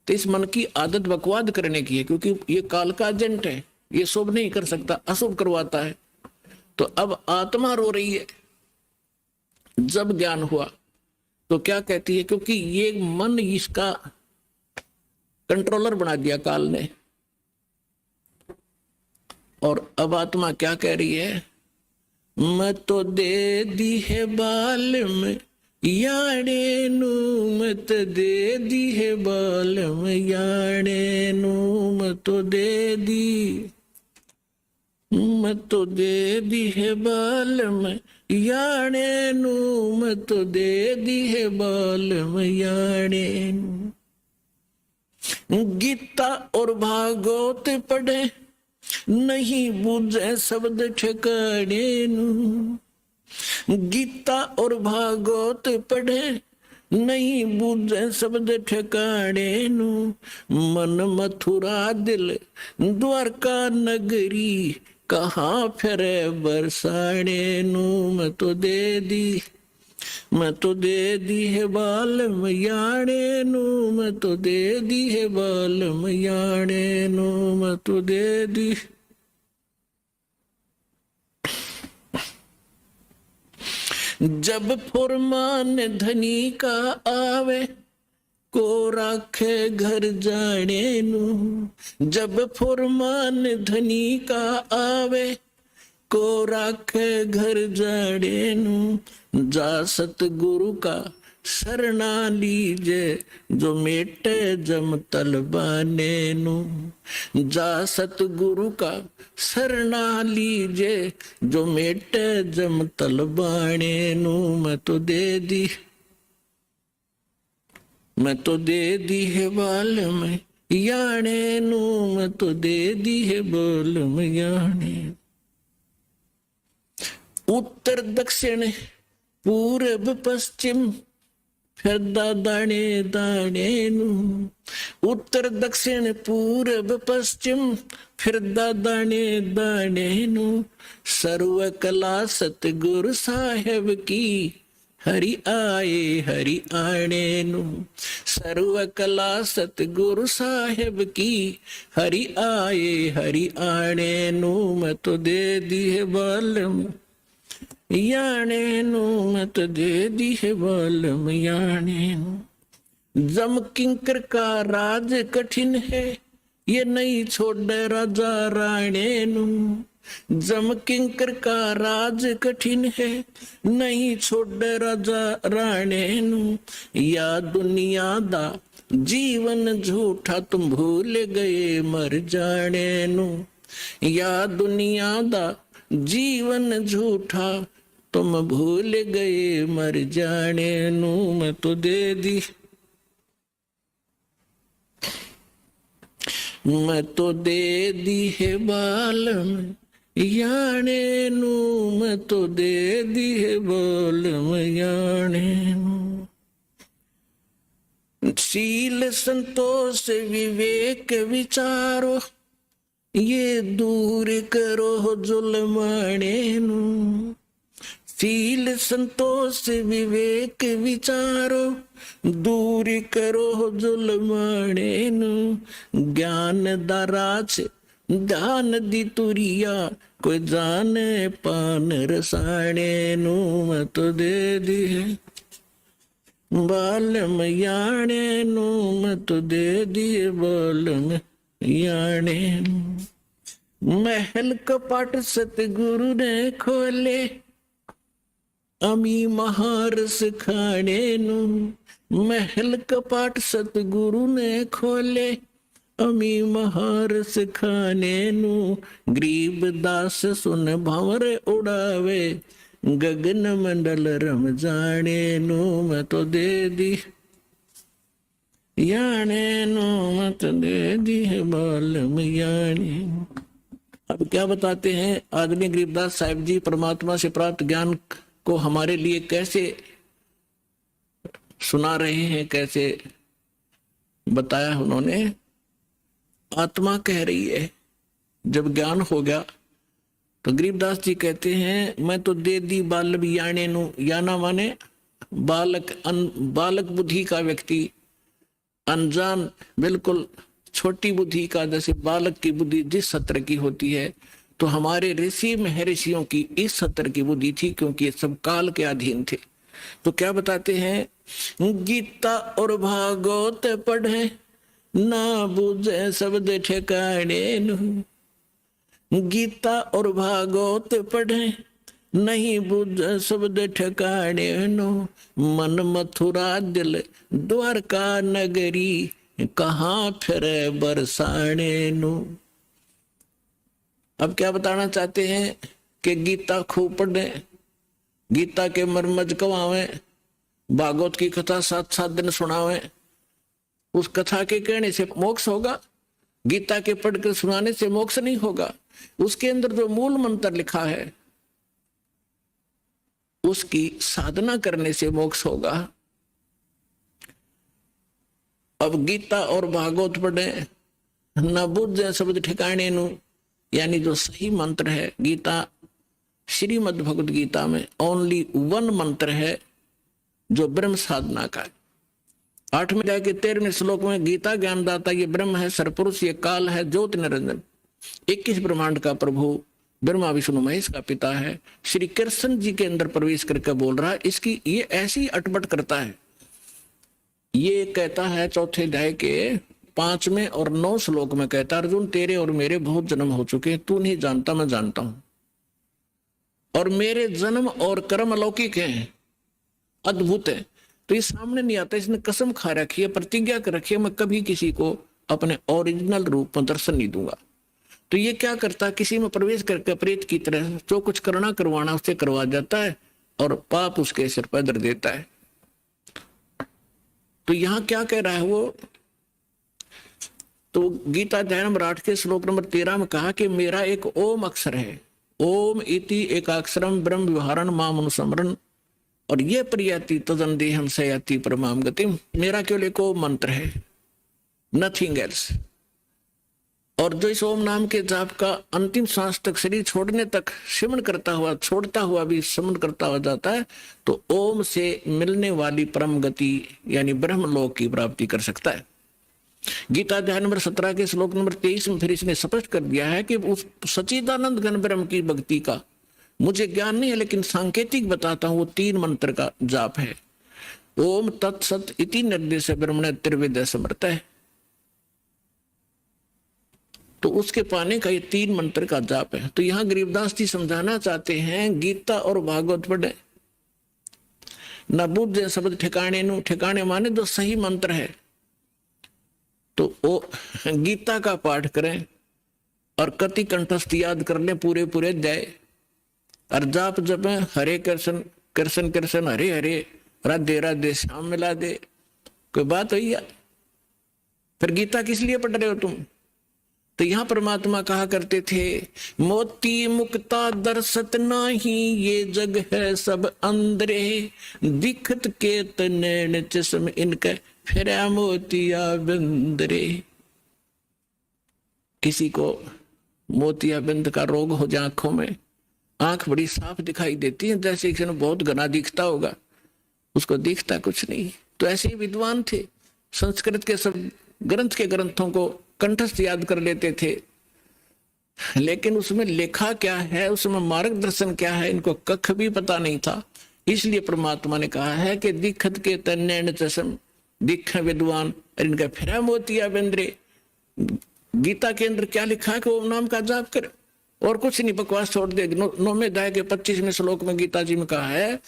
तो इस मन की आदत बकवाद करने की है, क्योंकि ये काल का एजेंट है, ये शुभ नहीं कर सकता, अशुभ करवाता है। तो अब आत्मा रो रही है। जब ज्ञान हुआ तो क्या कहती है, क्योंकि ये मन इसका कंट्रोलर बना दिया काल ने। और अब आत्मा क्या कह रही है, मैं तो दे दी है बाल में याणे नू, मत दे दी है बाल में याणे नू, मैं तो दे दी, मैं तो दे दी है बाल में याणे नू, मैं तो दे दी है बाल में याणे नू। गीता और भागवत पढ़े नहीं बूझे शब्द ठिकाने नू, गीता और भागवत पढ़े नहीं बूझे शब्द ठिकाने नू, मन मथुरा दिल द्वारका नगरी कहाँ फिरे बरसाने नू, मैं तो दे दी, मैं तो दे दी है बाल मयाणे नू, मैं तो दे दी है बाल मयाणे नू, मैं तो दे दी। जब फुरमान धनी का आवे को राखे घर जाने नू, जब फुरमान धनी का आवे को राखे घर जाने नू, जा सतगुरु का शरणा लीजे जो मेटे जम तलबाने नू, जा सतगुरु का शरणा लीजे जो मेटे जम तलबाने नू, मैं तो दे दी, मैं तो दे दी है बाल में याणे नू, मैं तो दे दी है बाल में याणे। उत्तर दक्षिण पूरब पश्चिम फिरदा दाने दाने नू, उत्तर दक्षिण पूरब पश्चिम फिरदा दाने दाने नू, सर्व कला सतगुरु साहेब की हरि आए हरि आने नू, सर्व कला सतगुरु साहेब की हरि आए हरि आने नू, मैं तो दे दी है बालम याने नू, मैं तो दे दी है बालम याने नू। जम किंकर का राज कठिन है ये नहीं छोड़ राजा राणे नू, जम किंकर का राज कठिन है नहीं छोड़ राजा राणे नू, या दुनिया दा जीवन झूठा तुम भूल गए मर जाने नू, या दुनिया दा जीवन झूठा तुम भूल गए मर जाने नू, मैं तो दे दी, मैं तो दे दी है बालम याणे नू, मैं तो दे दी है बालम याणे नू। शील संतोष विवेक विचारो ये दूर करो जुल्माने नू, शील संतोष विवेक विचारो दूर करो जुल्माने नू, ज्ञान दराज ध्यान दी तुरिया कोई जाने पान रसाने नू, मैं तो दे दी है बालम याणे नू, मैं तो दे दी बालम याणे नू। महल कपट सतगुरु ने खोले अमी महारस खाने नू, महल कपाट सतगुरु ने खोले अमी महारस खाने नू, गरीब दास सुन भंवर उड़ावे गगन मंडल रम जाने नू, मैं तो दे दी याने नू, मैं तो दे दी है बालम याने। अब क्या बताते हैं आदरणीय गरीबदास साहिब जी परमात्मा से प्राप्त ज्ञान को हमारे लिए कैसे सुना रहे हैं, कैसे बताया उन्होंने। आत्मा कह रही है जब ज्ञान हो गया तो गरीबदास जी कहते हैं मैं तो दे दी बालम याणे नू, याना माने बालक, बालक बुद्धि का व्यक्ति अनजान, बिल्कुल छोटी बुद्धि का, जैसे बालक की बुद्धि जिस सत्र की होती है, तो हमारे ऋषि महर्षियों की इस सत्र की बुद्धि थी, क्योंकि ये सब काल के अधीन थे। तो क्या बताते हैं, गीता और भागवत पढ़े ना बुझे शब्द ठिकाने नु। गीता और भागवत पढ़े नहीं बुझे शब्द ठिकाने नो। मन मथुरा दिल द्वारका नगरी, कहाँ फिरे बरसाने नु। अब क्या बताना चाहते हैं कि गीता खूब पढ़े, गीता के मर्मज कवावे, भागवत की कथा 7-7 दिन सुनावे। उस कथा के कहने से मोक्ष होगा, गीता के पढ़कर सुनाने से मोक्ष नहीं होगा। उसके अंदर जो मूल मंत्र लिखा है उसकी साधना करने से मोक्ष होगा। अब गीता और भागवत पढ़े न बुझे शब्द ठिकाने नु, यानी जो सही मंत्र है, गीता श्रीमद् भगवद गीता में ओनली 1 मंत्र है जो ब्रह्म साधना का है। 8वें अध्याय के 13वें श्लोक में गीता ज्ञानदाता ये ब्रह्म है, सरपुरुष ये काल है, ज्योति निरंजन 21 ब्रह्मांड का प्रभु, ब्रह्मा विष्णु महेश का पिता है, श्री कृष्ण जी के अंदर प्रवेश करके बोल रहा है। इसकी ये ऐसी अटपट करता है, ये कहता है 4थे अध्याय के 5वें और 9 श्लोक में कहता, अर्जुन तेरे और मेरे बहुत जन्म हो चुके हैं, तू नहीं जानता मैं जानता हूं, और मेरे जन्म और कर्म अलौकिक हैं, अद्भुत है। तो ये सामने नहीं आता, इसने कसम खा रखी है, प्रतिज्ञा कर रखी है, मैं कभी किसी को अपने ओरिजिनल रूप में दर्शन नहीं दूंगा। तो ये क्या करता है, किसी में प्रवेश करके प्रेत की तरह जो कुछ करना करवाना उससे करवा जाता है और पाप उसके सिर पर धर देता है। तो यहां क्या कह रहा है वो, तो गीता अध्याय नंबर 8 के श्लोक नंबर 13 में कहा कि मेरा एक ओम अक्षर है, ओम इति एकाक्षरम ब्रह्म विहारण माम अनुस्मरण, और ये प्रियति तदन देहम सयाति परमाम गतिम, मेरा केवल एक ओम मंत्र है, नथिंग एल्स। और जो इस ओम नाम के जाप का अंतिम सांस तक, शरीर छोड़ने तक सिमरण करता हुआ, छोड़ता हुआ भी सिमरण करता हुआ जाता है, तो ओम से मिलने वाली परम गति यानी ब्रह्मलोक की प्राप्ति कर सकता है। गीता अध्याय नंबर 17 के श्लोक नंबर 23 में फिर इसने स्पष्ट कर दिया है कि उस सच्चिदानंद घन ब्रह्म की भक्ति का मुझे ज्ञान नहीं है, लेकिन सांकेतिक बताता हूं, वो 3 मंत्र का जाप है। ओम तत्सत इति निर्देश ब्रह्मण त्रिवेद समर्थ है, तो उसके पाने का ये 3 मंत्र का जाप है। तो यहां गरीबदास जी समझाना चाहते हैं, गीता और भागवत पढ़े न बुझे शब्द ठिकाने नु, ठिकाने माने जो सही मंत्र है, तो वो गीता का पाठ करें और कति कंठस्थ याद कर ले पूरे पूरे अध्याय, और जाप जप हरे कृष्ण कृष्ण कृष्ण हरे हरे राधे राधे श्याम मिला दे, कोई बात हुई है? फिर गीता किस लिए पढ़ रहे हो तुम? तो यहां परमात्मा कहा करते थे, मोती मुक्ता दर्शत नाही, ये जग है सब अंदरे, दिखत के तनैन चश्म इनके फिरा मोतिया बिंदरे। किसी को मोतिया बिंद का रोग हो जाए, आंखों में आंख बड़ी साफ दिखाई देती है, जैसे किसी ने बहुत घना दिखता होगा, उसको दिखता कुछ नहीं। तो ऐसे ही विद्वान थे, संस्कृत के सब ग्रंथ के ग्रंथों को कंठस्थ याद कर लेते थे, लेकिन उसमें लिखा क्या है, उसमें मार्गदर्शन क्या है, इनको कख भी पता नहीं था। इसलिए परमात्मा ने कहा है कि दिखत के तन्नैन चश्म, दिख विद्वान और इनका फिरा मोतिया बिंदरे। गीता के अंदर क्या लिखा है कि ओम नाम का जाप कर, और कुछ नहीं, बकवास छोड़ दे। 9वें अध्याय के 25वें श्लोक में गीता जी में कहा है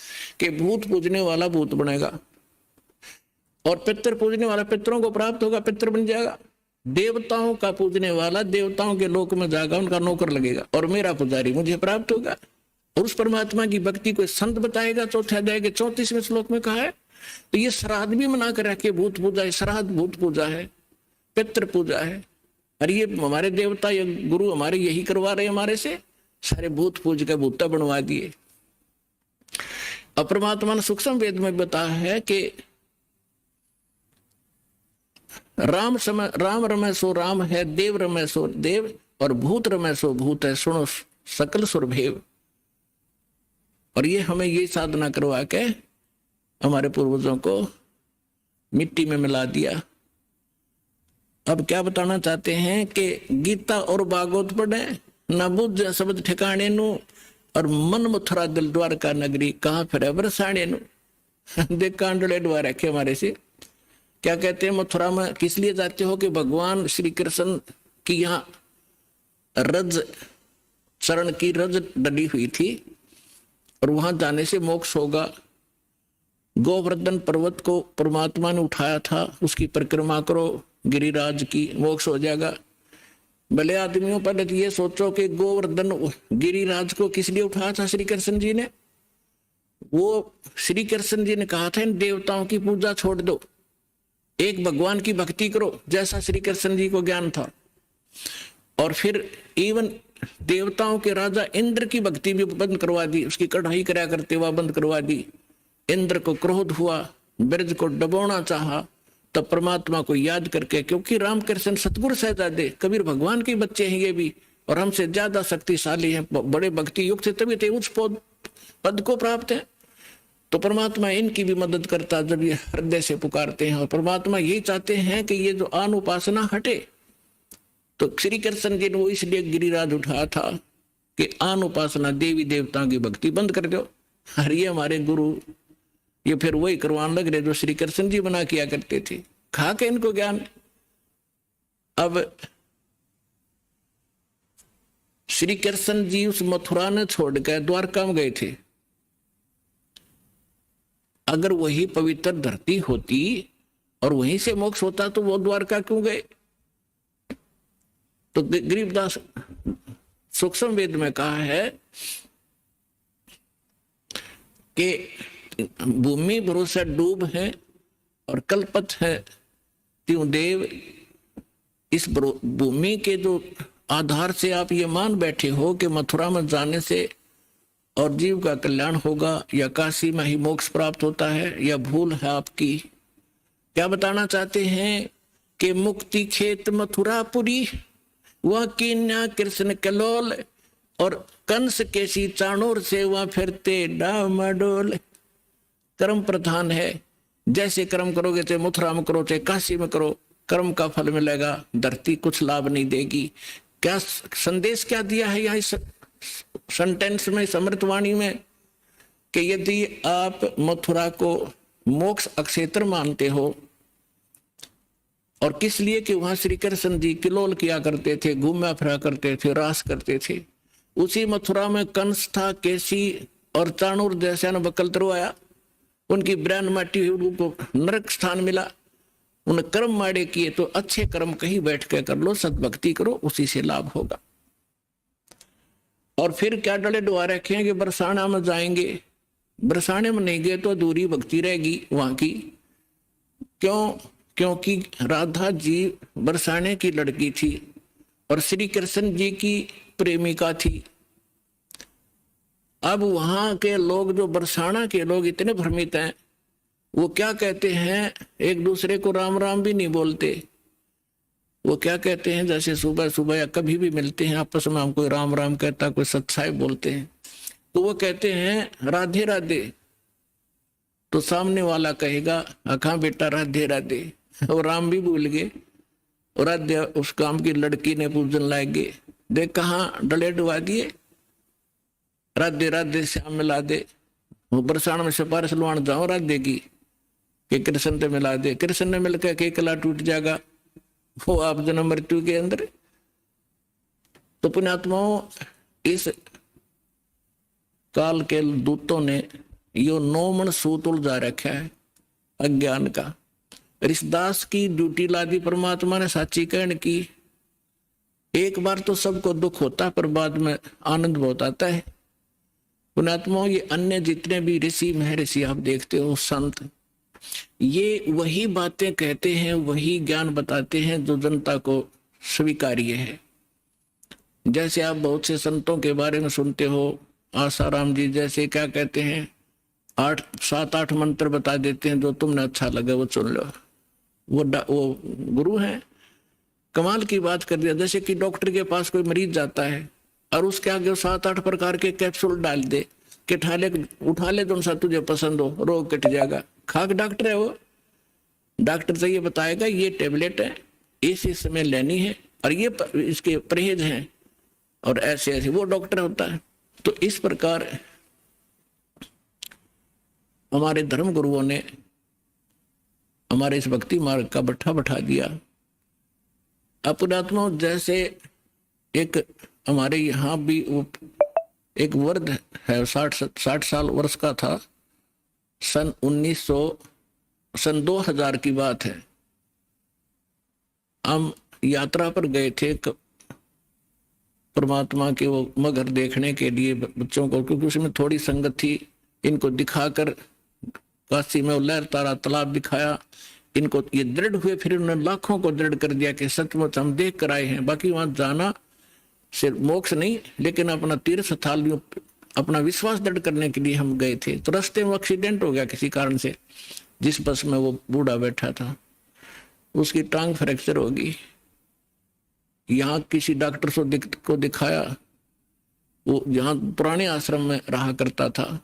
कि भूत पूजने वाला भूत बनेगा, और पितर पूजने वाला पितरों को प्राप्त होगा, पितर बन जाएगा। देवताओं का पूजने वाला देवताओं के लोक में जाएगा, उनका नौकर लगेगा, और मेरा पुजारी मुझे प्राप्त होगा। और उस परमात्मा की भक्ति को संत बताएगा। 4थे अध्याय के 34वें श्लोक में कहा है। तो ये श्राद्ध भी मना कर रखे, भूत पूजा है, श्राद्ध भूत पूजा है, पितृ पूजा है। अरे ये हमारे देवता, ये गुरु हमारे यही करवा रहे हमारे से, सारे भूत पूज के भूता बनवा दिए। अब परमात्मा ने सूक्ष्म वेद में बताया है कि राम रमय सो राम है, देव रमय सो देव, और भूत रमय सो भूत है, सुनो सकल सुरभेव। और ये हमें ये साधना करवा के हमारे पूर्वजों को मिट्टी में मिला दिया, अब क्या बताना चाहते हैं कि गीता और भागवत पढ़े न बुझ शब्द ठिकाने नु, और मन मथुरा दिल द्वारका नगरी कहाँ फिर बरसाने नु। देख कांडले द्वार रखे हमारे से। क्या कहते हैं, मथुरा में किस लिए जाते हो कि भगवान श्री कृष्ण की यहाँ रज चरण की रज डली हुई थी और वहां जाने से मोक्ष होगा। गोवर्धन पर्वत को परमात्मा ने उठाया था, उसकी परिक्रमा करो गिरिराज की, मोक्ष हो जाएगा। भले आदमियों पर ये सोचो कि गोवर्धन गिरिराज को किस लिए उठाया था श्री कृष्ण जी ने। वो श्री कृष्ण जी ने कहा था इन देवताओं की पूजा छोड़ दो, एक भगवान की भक्ति करो, जैसा श्री कृष्ण जी को ज्ञान था। और फिर इवन देवताओं के राजा इंद्र की भक्ति भी बंद करवा दी, उसकी कढ़ाई कराया करते हुआ बंद करवा दी। इंद्र को क्रोध हुआ, ब्रज को डबोना चाहा, तब परमात्मा को याद करके, क्योंकि रामकृष्ण सतगुरु सहजादे कबीर भगवान के बच्चे हैं ये भी, और हमसे ज्यादा शक्तिशाली हैं, बड़े भक्ति युक्त, तभी तो उच्च पद को प्राप्त है। तो परमात्मा इनकी भी मदद करता जब ये हृदय से पुकारते हैं। और परमात्मा यही चाहते हैं कि ये जो आन उपासना हटे। तो श्री कृष्ण जी ने वो इसलिए गिरिराज उठाया था कि आन उपासना देवी देवताओं की भक्ति बंद कर दो। और ये हमारे गुरु ये फिर वही करवाने लग रहे जो श्री कृष्ण जी बना किया करते थे, खा के इनको ज्ञान। अब श्री कृष्ण जी उस मथुरा ने छोड़कर द्वारका में गए थे। अगर वही पवित्र धरती होती और वहीं से मोक्ष होता तो वो द्वारका क्यों गए। तो गरीबदास सूक्ष्म वेद में कहा है कि भूमि भरोसा डूब है और कल्पत है त्यों देव। इस भूमि के जो आधार से आप ये मान बैठे हो कि मथुरा में जाने से और जीव का कल्याण होगा या काशी में ही मोक्ष प्राप्त होता है, या भूल है आपकी। क्या बताना चाहते हैं कि मुक्ति खेत मथुरापुरी, वह कीन्या कृष्ण कलोल, और कंस केसी चाणूर से वह फिरते डामाडोल। कर्म प्रधान है, जैसे कर्म करोगे चाहे मथुरा में करो चाहे काशी में करो, कर्म का फल मिलेगा, धरती कुछ लाभ नहीं देगी। क्या संदेश क्या दिया है यहाँ इस सेंटेंस में, समृतवाणी में, कि यदि आप मथुरा को मोक्ष अक्षेत्र मानते हो, और किस लिए कि वहां श्री कृष्ण जी किलोल किया करते थे, घूमा फिरा करते थे, रास करते थे। उसी मथुरा में कंस था, केसी और चाणूर जैसा ने बकल तरवाया, उनकी ब्रांड माटी हुई, उनको नरक स्थान मिला। उन कर्म माड़े किए तो अच्छे कर्म कहीं बैठ के कर लो, सद्भक्ति करो, उसी से लाभ होगा। और फिर क्या डले डुआ रखे हैं कि बरसाना में जाएंगे, बरसाने में नहीं गए तो अधूरी भक्ति रहेगी वहां की। क्यों? क्योंकि राधा जी बरसाने की लड़की थी और श्री कृष्ण जी की प्रेमिका थी। अब वहां के लोग, जो बरसाना के लोग इतने भ्रमित हैं, वो क्या कहते हैं, एक दूसरे को राम राम भी नहीं बोलते। वो क्या कहते हैं, जैसे सुबह सुबह या कभी भी मिलते हैं आपस में, हम कोई राम राम कहता, कोई सत्साई बोलते हैं, तो वो कहते हैं राधे राधे। तो सामने वाला कहेगा अखा बेटा राधे राधे, और राम भी भूल गए, और राधे उस काम की लड़की ने पूजन लाए गए। देख कहाँ डले डुबा दिए, राधे राधे श्याम मिला दे। वो बरसाना में सिफारिश लुआन जाओ राधे की कि कृष्ण से मिला दे, कृष्ण ने मिलकर के कला टूट जाएगा, वो आप जन्म मृत्यु के अंदर। तो पुण्यात्माओं, इस काल के दूतों ने यो 9 मन सूत उलझा रखा है अज्ञान का। ऋषदास की ड्यूटी ला दी परमात्मा ने साची कहने की। एक बार तो सबको दुख होता, पर बाद में आनंद बहुत आता है। पुण्यात्माओं, ये अन्य जितने भी ऋषि महर्षि आप देखते हो, संत, ये वही बातें कहते हैं, वही ज्ञान बताते हैं जो जनता को स्वीकार्य है। जैसे आप बहुत से संतों के बारे में सुनते हो, आसाराम जी जैसे क्या कहते हैं, 7-8 मंत्र बता देते हैं, जो तुमने अच्छा लगे वो सुन लो। वो गुरु हैं। कमाल की बात कर दिया, जैसे कि डॉक्टर के पास कोई मरीज जाता है और उसके आगे 7-8 प्रकार के कैप्सूल डाल दे कि उठा ले तुम सा तुझे पसंद हो, रोग कट जाएगा। खाक डॉक्टर है वो। डॉक्टर से ये बताएगा ये टेबलेट है, इस समय लेनी है और ये इसके परहेज हैं और ऐसे ऐसे, वो डॉक्टर होता है। तो इस प्रकार हमारे धर्म गुरुओं ने हमारे इस भक्ति मार्ग का बैठा दिया। अपनात्मा जैसे एक हमारे यहाँ भी वो एक वर्द है, 60 साल वर्ष का था, सन 2000 की बात है। हम यात्रा पर गए थे परमात्मा के वो मगर देखने के लिए बच्चों को, क्योंकि उसमें थोड़ी संगत थी। इनको दिखाकर काशी में लहर तारा तालाब दिखाया, इनको ये दृढ़ हुए, फिर उन्होंने लाखों को दृढ़ कर दिया कि सचमुच हम देख कर आए हैं। बाकी वहां जाना सिर्फ मोक्ष नहीं, लेकिन अपना तीर्थ स्थल, अपना विश्वास दृढ़ करने के लिए हम गए थे। तो रास्ते में एक्सीडेंट हो गया किसी कारण से, जिस बस में वो बूढ़ा बैठा था उसकी टांग फ्रैक्चर होगी। यहाँ किसी डॉक्टर को दिखाया, वो यहाँ पुराने आश्रम में रहा करता था।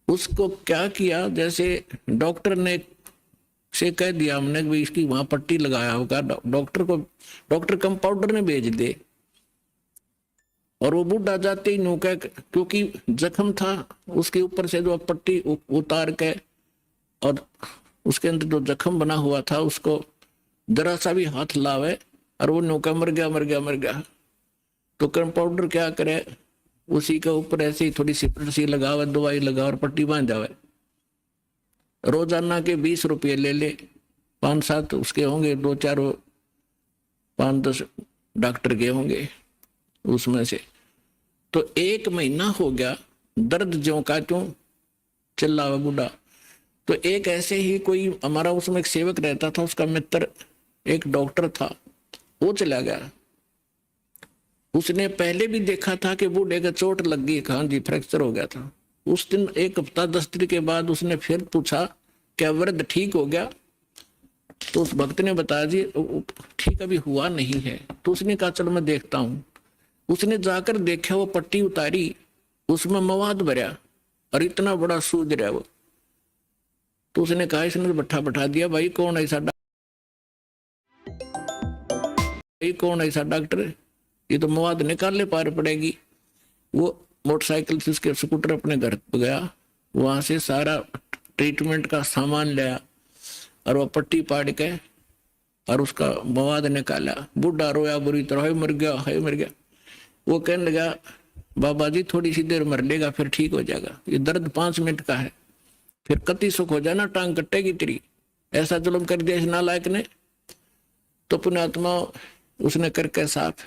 उसको क्या किया, जैसे डॉक्टर ने से कह दिया हमने कि इसकी वहां पट्टी लगाया होगा, डॉक्टर कंपाउंडर ने भेज दे। और वो बूढ़ा जाते ही नौका, क्योंकि जख्म था उसके ऊपर से जो पट्टी उतार के और उसके अंदर जो जख्म बना हुआ था उसको जरा सा भी हाथ लावे और वो नौका मर गया। तो कंपाउंडर क्या करे, उसी के ऊपर ऐसे ही थोड़ी सी लगावे, दवाई लगा और पट्टी बांध जावे। रोजाना के 20 रुपये ले ले, 5-7 उसके होंगे, 2-4 5-10 डॉक्टर के होंगे उसमें से। तो 1 महीना हो गया, दर्द ज्यों का त्यों चिल्लावा बूढ़ा। तो एक ऐसे ही कोई हमारा उसमें एक सेवक रहता था, उसका मित्र एक डॉक्टर था, वो चला गया। उसने पहले भी देखा था कि बूढ़े का चोट लग गई, हाँ जी फ्रैक्चर हो गया था। उस दिन 1 हफ्ता 10 दिन के बाद उसने फिर पूछा क्या वृद्ध ठीक हो गया? तो उस भक्त ने बताया जी ठीक अभी हुआ नहीं है। तो उसने कहा चलो मैं देखता हूँ। उसने जाकर देखा, वो पट्टी उतारी, उसमें मवाद भरा और इतना बड़ा सूज रहा वो। तो उसने कहा, इसने बैठा दिया, भाई कौन ऐसा डॉक्टर, ये तो मवाद निकालने पार पड़ेगी। वो मोटरसाइकिल से उसके स्कूटर अपने घर पर गया, वहां से सारा ट्रीटमेंट का सामान लाया और वो पट्टी पाड़ के और उसका मवाद निकाला। बूढ़ा रोया बुरी तरह, है मर गया। वो कहने लगा, बाबा जी थोड़ी सी देर मर लेगा फिर ठीक हो जाएगा, ये दर्द 5 मिनट का है, फिर कति सुख हो जाना, टांग कटेगी तेरी। ऐसा जुल्म कर दिया इस नालायक ने। तो पुण्यात्मा उसने करके साफ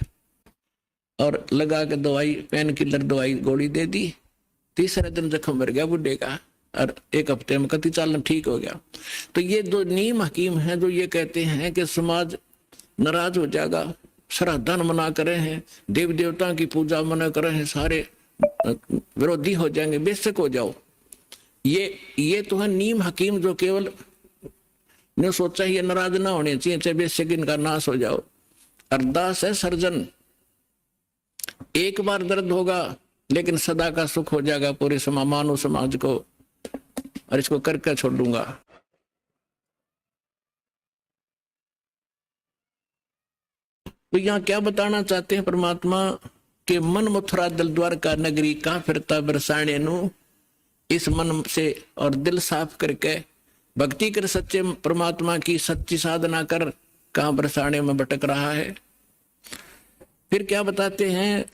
और लगा के दवाई, पेन किलर दवाई गोली दे दी। तीसरे दिन जख्म भर गया बूढ़े का और 1 हफ्ते में कति चालन ठीक हो गया। तो ये 2 नीम हकीम हैं जो ये कहते हैं कि समाज नाराज हो जाएगा, श्राद्धन मना करे हैं, देव देवता की पूजा मना करे हैं, सारे विरोधी हो जाएंगे, बेशक हो जाओ। ये तो है नीम हकीम जो केवल ने सोचा ही नाराज ना होने चाहिए, चाहे बेशक इनका नाश हो जाओ। अरदास है सर्जन, एक बार दर्द होगा लेकिन सदा का सुख हो जाएगा पूरे मानव समाज को, और इसको करके छोड़ूंगा। तो यहाँ क्या बताना चाहते हैं परमात्मा के मन मथुरा दिल द्वारका नगरी का फिरता बरसाने नु। इस मन से और दिल साफ करके भक्ति कर सच्चे परमात्मा की सच्ची साधना कर कहां बरसाने में भटक रहा है। फिर क्या बताते हैं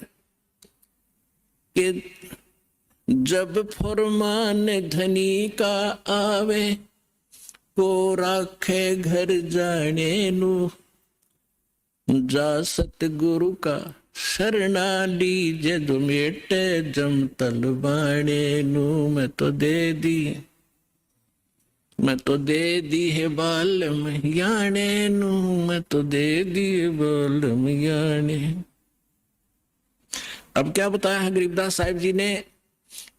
कि जब फरमान धनी का आवे को राखे घर जाने नु, जा सतगुरु का शरणा लीजे जो मेटे जम तल बाणे नु। मैं तो दे दी है बालम याने नु, मैं तो दे दी है बालम याने। अब क्या बताया है गरीबदास साहिब जी ने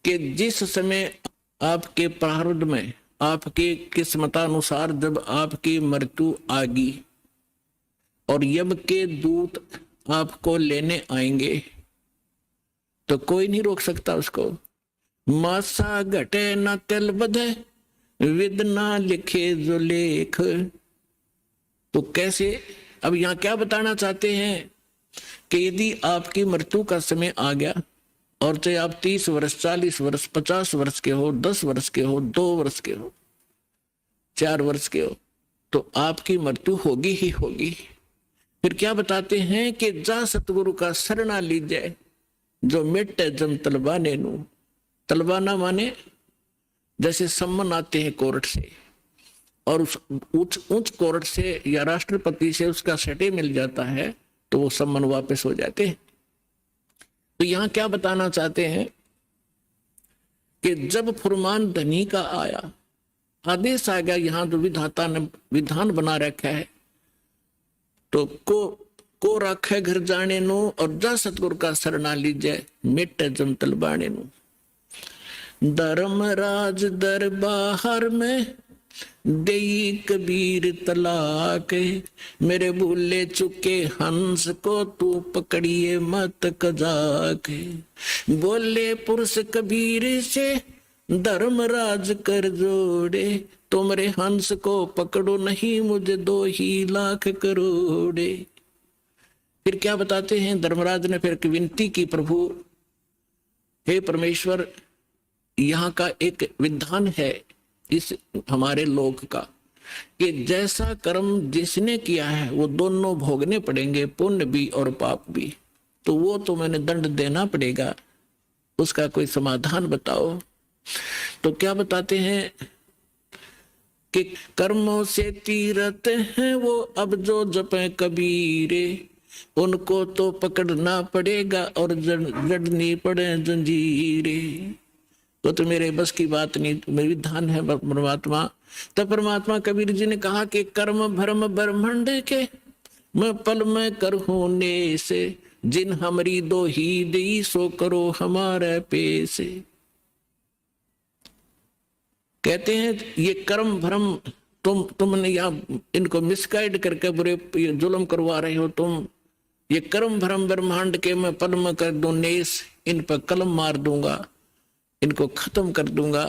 कि जिस समय आपके प्रारब्ध में आपके किस्मतानुसार जब आपकी मृत्यु आगी और यम के दूत आपको लेने आएंगे तो कोई नहीं रोक सकता उसको। मासा घटे न तिल बधे विद ना लिखे जो लेख। तो कैसे अब यहाँ क्या बताना चाहते हैं कि यदि आपकी मृत्यु का समय आ गया और चाहे आप 30 वर्ष 40 वर्ष 50 वर्ष के हो, 10 वर्ष के हो, 2 वर्ष के हो, 4 वर्ष के हो, तो आपकी मृत्यु होगी ही होगी। फिर क्या बताते हैं कि जा सतगुरु का शरणा लीजिए जो मिटे जम तलबाने नू। तलबाना माने जैसे सम्मन आते हैं कोर्ट से और उस उच्च कोर्ट से या राष्ट्रपति से उसका सटे मिल जाता है तो वो सम्मन वापस हो जाते हैं। तो यहां क्या बताना चाहते हैं कि जब फुरमान धनी का आया, आदेश आ गया, यहां जो विधाता ने विधान बना रखा है, तो को रखे घर जाने नो और जा सतगुरु का शरणा लीजिए मिट जम तलबाने नो। धर्मराज दरबार में देई कबीर तलाक, मेरे भूले चुके हंस को तू पकड़िए मत कजाक। बोले पुरुष कबीर से धर्मराज कर जोड़े, तुमरे हंस को पकड़ो नहीं मुझे 2 ही लाख करोड़े। फिर क्या बताते हैं, धर्मराज ने फिर विनती की, प्रभु हे परमेश्वर, यहाँ का एक विधान है इस हमारे लोक का कि जैसा कर्म जिसने किया है वो दोनों भोगने पड़ेंगे, पुण्य भी और पाप भी। तो वो तो मैंने दंड देना पड़ेगा, उसका कोई समाधान बताओ। तो क्या बताते हैं कि कर्मों से तीरथ हैं वो अब जो जपे कबीरे, उनको तो पकड़ना पड़ेगा और जड़नी पड़े जंजीरे। तो मेरे बस की बात नहीं, मेरी विधान है परमात्मा। तब परमात्मा कबीर जी ने कहा कि कर्म भरम ब्रह्मांड के मैं पल में कर होने से, जिन हमारी 2 ही दी सो करो हमारे पेश। कहते हैं ये कर्म भ्रम तुमने यहाँ इनको मिसगाइड करके बुरे जुल्म करवा रहे हो तुम। ये कर्म भ्रम ब्रह्मांड के मैं पल में कर दूं नेस, इन पर कलम मार दूंगा, इनको खत्म कर दूंगा।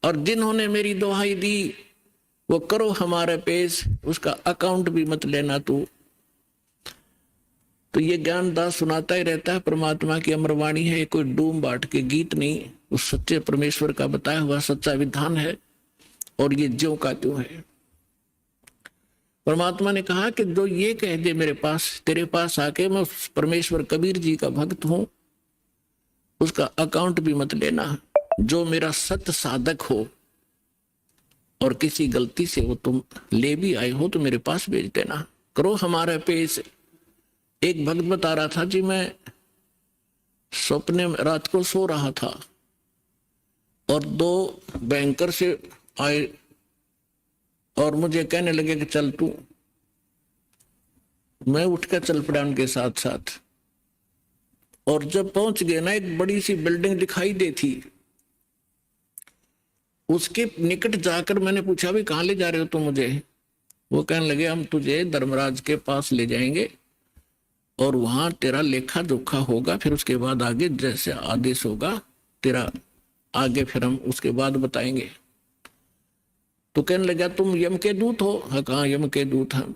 और जिन्होंने मेरी दुहाई दी वो करो हमारे पेश, उसका अकाउंट भी मत लेना तू। तो ये ज्ञानदास सुनाता ही रहता है, परमात्मा की अमरवाणी है, कोई डूम बाट के गीत नहीं, उस सच्चे परमेश्वर का बताया हुआ सच्चा विधान है और ये ज्यों का त्यों है। परमात्मा ने कहा कि जो ये कह दे मेरे पास, तेरे पास आके मैं उस परमेश्वर कबीर जी का भक्त हूं, उसका अकाउंट भी मत लेना। जो मेरा सत्य साधक हो और किसी गलती से वो तुम ले भी आए हो तो मेरे पास भेज देना, करो हमारे पेश। एक भक्त बता रहा था जी, मैं सपने में रात को सो रहा था और 2 बैंकर से आए और मुझे कहने लगे कि चल तू। मैं उठकर चल पड़ा उनके साथ साथ, और जब पहुंच गए ना, एक बड़ी सी बिल्डिंग दिखाई दी थी। उसके निकट जाकर मैंने पूछा भी कहाँ ले जा रहे हो तुम मुझे? वो कहने लगे हम तुझे धर्मराज के पास ले जाएंगे और वहां तेरा लेखा जोखा होगा, फिर उसके बाद आगे जैसे आदेश होगा तेरा आगे फिर हम उसके बाद बताएंगे। तो कहने लगा तुम यम के दूत हो? हाँ, कहाँ यम के दूत हम।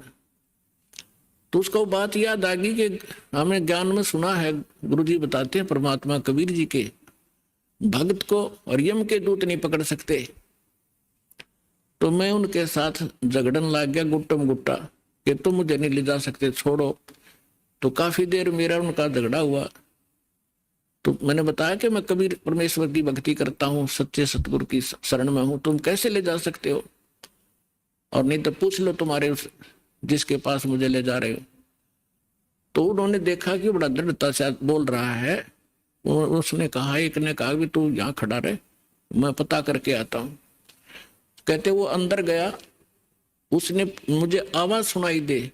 तो उसको बात याद आ गई कि हमने ज्ञान में सुना है, गुरुजी बताते हैं परमात्मा कबीर जी के भक्त को और यम के दूत नहीं पकड़ सकते। तो मैं उनके साथ झगड़न लग गया गुट्टम गुट्टा कि तुम मुझे नहीं ले जा सकते, छोड़ो। तो काफी देर मेरा उनका झगड़ा हुआ। तो मैंने बताया कि मैं कबीर परमेश्वर की भक्ति करता हूँ, सच्चे सतगुरु की शरण में हूं, तुम कैसे ले जा सकते हो? और नहीं तो पूछ लो तुम्हारे उस जिसके पास मुझे ले जा रहे हो। तो उन्होंने देखा कि बड़ा दृढ़ता से बोल रहा है। उसने कहा, एक ने कहा कि तू यहाँ खड़ा रहे, मैं पता करके आता हूँ। कहते वो अंदर गया, उसने मुझे आवाज सुनाई दे।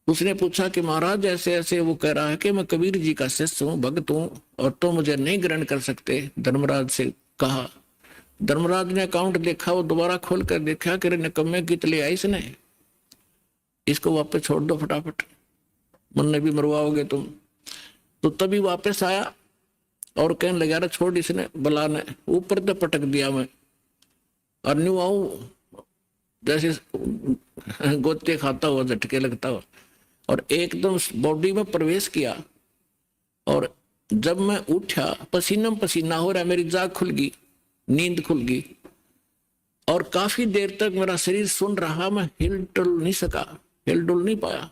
उसने पूछा कि महाराज ऐसे ऐसे, वो कह रहा है कि मैं कबीर जी का शिष्य हूँ, भक्त हूँ, और तो मुझे नहीं ग्रहण कर सकते। धर्मराज से कहा। धर्मराज ने अकाउंट देखा, वो दोबारा खोल कर देखा कि निकम्मे की तले आई इसने, इसको वापस छोड़ दो फटाफट, मुन्ने भी मरवाओगे तुम। तो तभी वापस आया और कहने लगा अरे छोड़, इसने बला ने ऊपर तो पटक दिया मैं और न्यू आऊ जैसे गोते खाता हुआ, झटके लगता हुआ, और एकदम बॉडी में प्रवेश किया। और जब मैं उठा, पसीना पसीना हो रहा, मेरी जाग खुल गई, नींद खुल गई, और काफी देर तक मेरा शरीर सुन रहा, मैं हिल डुल नहीं सका, हिल डुल नहीं पाया।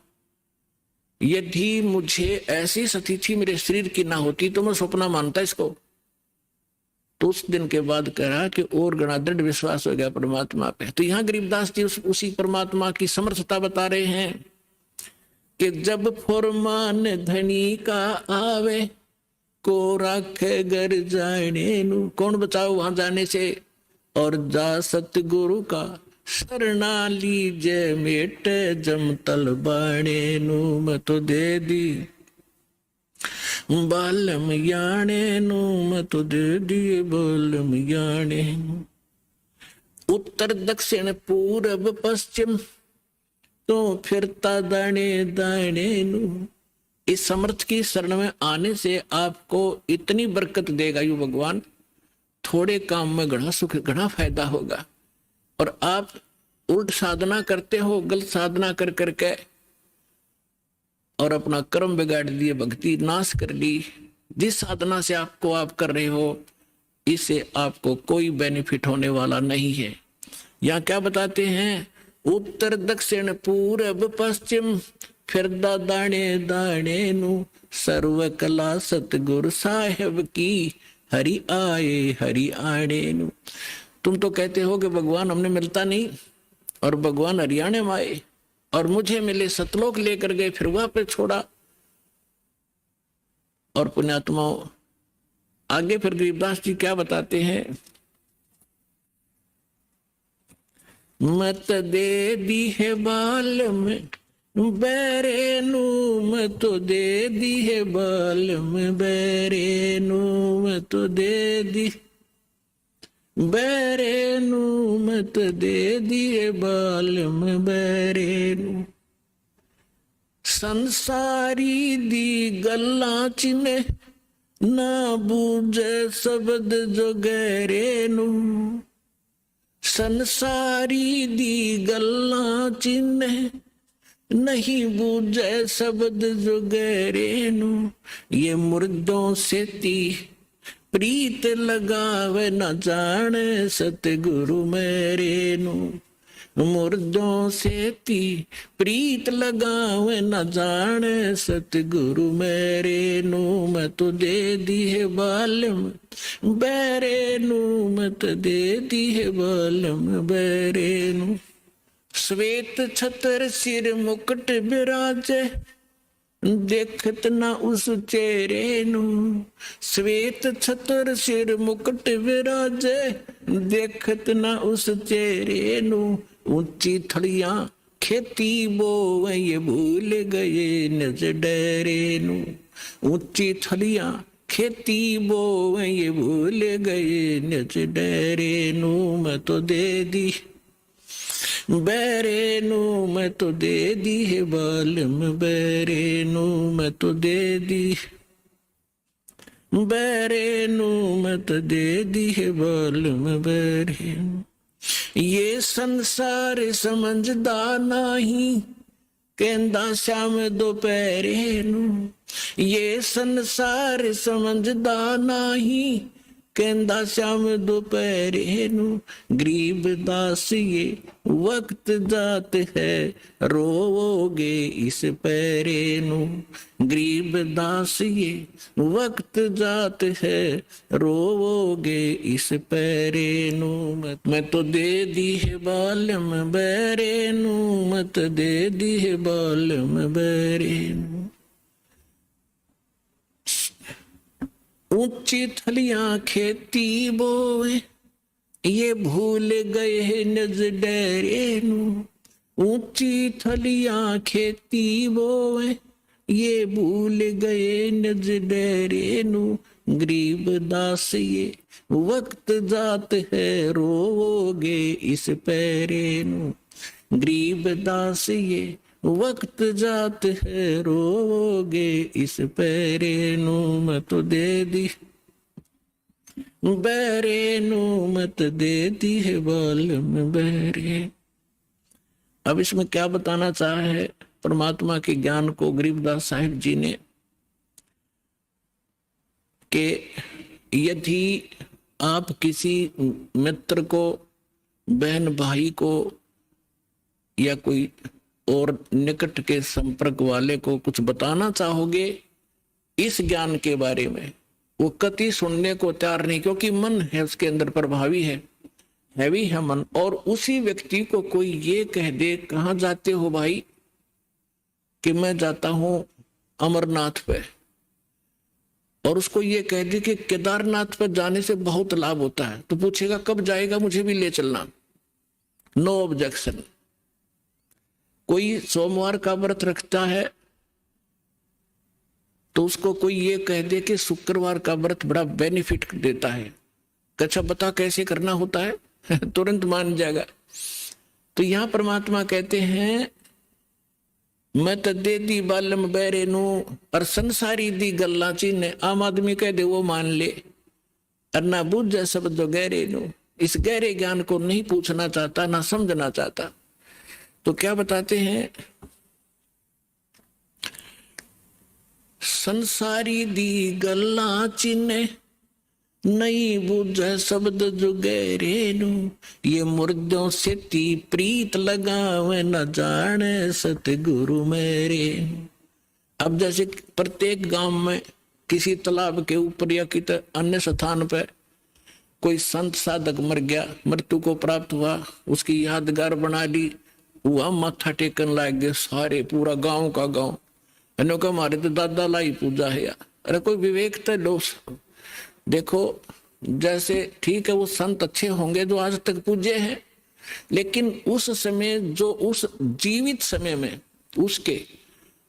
यदि मुझे ऐसी स्थिति मेरे शरीर की ना होती तो मैं सपना मानता इसको। तो उस दिन के बाद कह रहा कि और गणा दृढ़ विश्वास हो गया परमात्मा पे। तो यहाँ गरीबदास जी उसी परमात्मा की समर्थता बता रहे हैं कि जब फरमान धनी का आवे, को राखे घर जाने नू, कौन बचाओ वहां जाने से, और जा सतगुरु का शरणा लीजे, मेट जमतल बाणे नू, मैं तो दे दी बालम याने नू, मैं तो दे दिए बालम याने। उत्तर दक्षिण पूरब पश्चिम तो फिरता दाने दाने नू। इस समर्थ की शरण में आने से आपको इतनी बरकत देगा यू भगवान, थोड़े काम में घना सुख, घना फायदा होगा। और आप उल्ट साधना करते हो, गलत साधना कर करके, और अपना कर्म बिगाड़ लिए, भक्ति नाश कर ली। जिस साधना से आपको आप कर रहे हो, इससे आपको कोई बेनिफिट होने वाला नहीं है। यहाँ क्या बताते हैं, उत्तर दक्षिण पूरब पश्चिम फिरदा दाने दाने नू, सर्व कला सतगुरु साहेब की, हरि आए हरि आने नू। तुम तो कहते हो कि भगवान हमने मिलता नहीं, और भगवान हरियाणे में आए और मुझे मिले, सतलोक लेकर गए, फिर वहां पे छोड़ा। और पुण्यात्माओं, आगे फिर गरीबदास जी क्या बताते हैं, मत दे दी है बाल में बैरे नू, मैं तो दे दी है बाल में बैरे नू, मैं तो दे दी बैरे नू, मैं तो दे दी है बाल में बैरे नू। संसारी दी गल्ला चिने ना बूझे शब्द जो गहरे नू, संसारी दी गल्ला चिने नहीं बूझे शब्द जो गहरे नू। ये मुर्दों से ती प्रीत लगावे न जाने सतगुरु मेरे नू, मुर्दों से ती प्रीत लगावे न जाने सतगुरु मेरे नू, मैं तो दे दी है बालम बैरे नू, मैं तो दे दी है बालम बैरे नू। श्वेत छतर सिर मुकुट विराजे, देखत ना उस चेहरे नू, श्वेत छतर सिर मुकुट विराजे, देखत ना उस चेहरे नू। ऊंची थड़िया खेती बोवे, ये भूल गए निज डेरे नू, ऊंची थड़िया खेती बोवे, ये भूल गए निज डेरे नू, मैं तो दे दी बैरे नू, मैं तो दे दी है बालम बैरे नू, मैं तो दे दी बैरे नू, मैं तो दे दी है बालम बैरे। ये संसार समझदा नहीं, कहंदा श्याम दोपहरे नू, ये संसार समझदा नहीं, कहंदा श्याम दोपहरे नू। गरीब दास ये वक्त जात है, रोवोगे इस पैरे नू, गरीब दास ये वक्त जात है, रोवोगे इस पैरे नू। मैं तो दे दी है बालम बैरे नू, मत दे दी है बालम बैरे नू। ऊंची थलियां खेती बोए, ये भूल गए हैं निज डेरे नू, ऊंची थलियां खेती बोए, ये भूल गए निज डेरे नू। गरीब दास ये वक्त जात है, रोवोगे इस पैरे नू, गरीब दास ये वक्त जात है, रोगे इस पैरे नू, मैं तो दे दी बैरे नू, मत दे दी है बालम बैरे। अब इसमें क्या बताना चाहा है परमात्मा के ज्ञान को गरीबदास साहिब जी ने, कि यदि आप किसी मित्र को, बहन भाई को, या कोई और निकट के संपर्क वाले को कुछ बताना चाहोगे इस ज्ञान के बारे में, वो कति सुनने को तैयार नहीं, क्योंकि मन है उसके अंदर प्रभावी है, हैवी है मन। और उसी व्यक्ति को कोई ये कह दे, कहाँ जाते हो भाई, कि मैं जाता हूं अमरनाथ पे, और उसको ये कह दे कि केदारनाथ पर जाने से बहुत लाभ होता है, तो पूछेगा कब जाएगा, मुझे भी ले चलना, नो ऑब्जेक्शन। कोई सोमवार का व्रत रखता है तो उसको कोई ये कह दे कि शुक्रवार का व्रत बड़ा बेनिफिट देता है, अच्छा बता कैसे करना होता है तुरंत मान जाएगा। तो यहां परमात्मा कहते हैं मैं तो दे दी बालम बैरे नू, और संसारी दी गल्ला चीने, आम आदमी कह दे वो मान ले, और ना बुझ सब जो गहरे नू, इस गहरे ज्ञान को नहीं पूछना चाहता, ना समझना चाहता। तो क्या बताते हैं, संसारी दी गल्ला चीने, नहीं बुझे शब्द जो गहरे नू, ये मुर्दों से ती प्रीत लगावे, न जाने सतगुरु मेरे। अब जैसे प्रत्येक गांव में किसी तालाब के ऊपर या किसी अन्य स्थान पर कोई संत साधक मर गया, मृत्यु को प्राप्त हुआ, उसकी यादगार बना ली, वह माथा टेकन लग गए सारे, पूरा गांव का गांव, इन्होंने हमारे तो दादा लाई पूजा है यार। अरे कोई विवेक तो लो, देखो जैसे ठीक है वो संत अच्छे होंगे जो आज तक पूजे हैं, लेकिन उस समय जो उस जीवित समय में उसके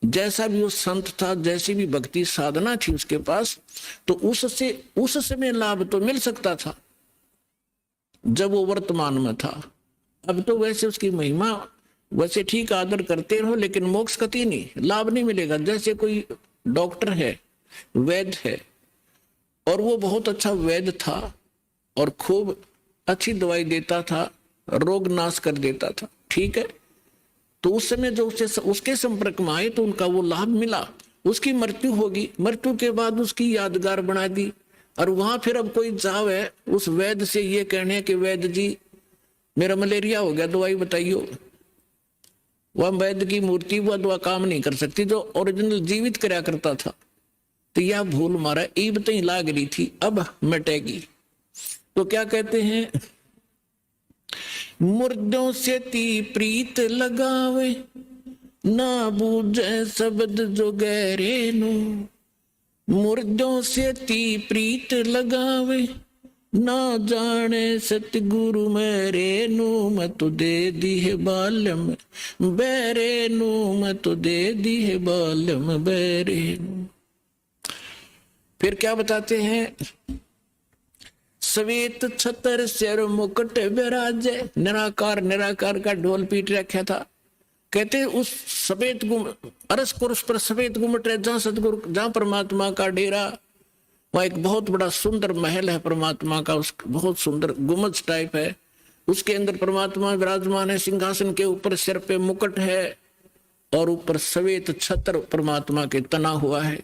जैसा भी वो संत था, जैसी भी भक्ति साधना थी उसके पास, तो उससे उस समय लाभ तो मिल सकता था जब वो वर्तमान में था। अब तो वैसे उसकी महिमा वैसे ठीक आदर करते रहो, लेकिन मोक्ष कति नहीं, लाभ नहीं मिलेगा। जैसे कोई डॉक्टर है, वैद्य है, और वो बहुत अच्छा वैद्य था और खूब अच्छी दवाई देता था, रोग नाश कर देता था, ठीक है, तो उस समय जो उसके संपर्क में आए तो उनका वो लाभ मिला। उसकी मृत्यु होगी, मृत्यु के बाद उसकी यादगार बना दी, और वहां फिर अब कोई जावे उस वैद्य से ये कहने कि वैद्य जी मेरा मलेरिया हो गया, दवाई बताइयो, वह वैद्य की मूर्ति वह दवा काम नहीं कर सकती जो ओरिजिनल जीवित कराया करता था। तो यह भूल मारा ईब तो ही लाग रही थी, अब मिटेगी। तो क्या कहते हैं, मुर्दों से ती प्रीत लगावे, ना बूझे शब्द जो गहरे नू, मुर्दों से ती प्रीत लगावे, ना जाने सतगुरु मेरे नू, मैं तो दे दी है बालम बैरे नू, मैं तो दे दी है बालम बैरे नू। फिर क्या बताते हैं, श्वेत छतर सिर मुकुट विराजे, निराकार निराकार का ढोल पीट रखा था। कहते उस सफेद अरस कुर्स पर सफेद गुमट है, जहां सतगुरु, जहां परमात्मा का डेरा, वह एक बहुत बड़ा सुंदर महल है परमात्मा का, उस बहुत सुंदर गुमज टाइप है, उसके अंदर परमात्मा विराजमान है, सिंहासन के ऊपर सिर पे मुकुट है, और ऊपर श्वेत छत्र परमात्मा के तना हुआ है।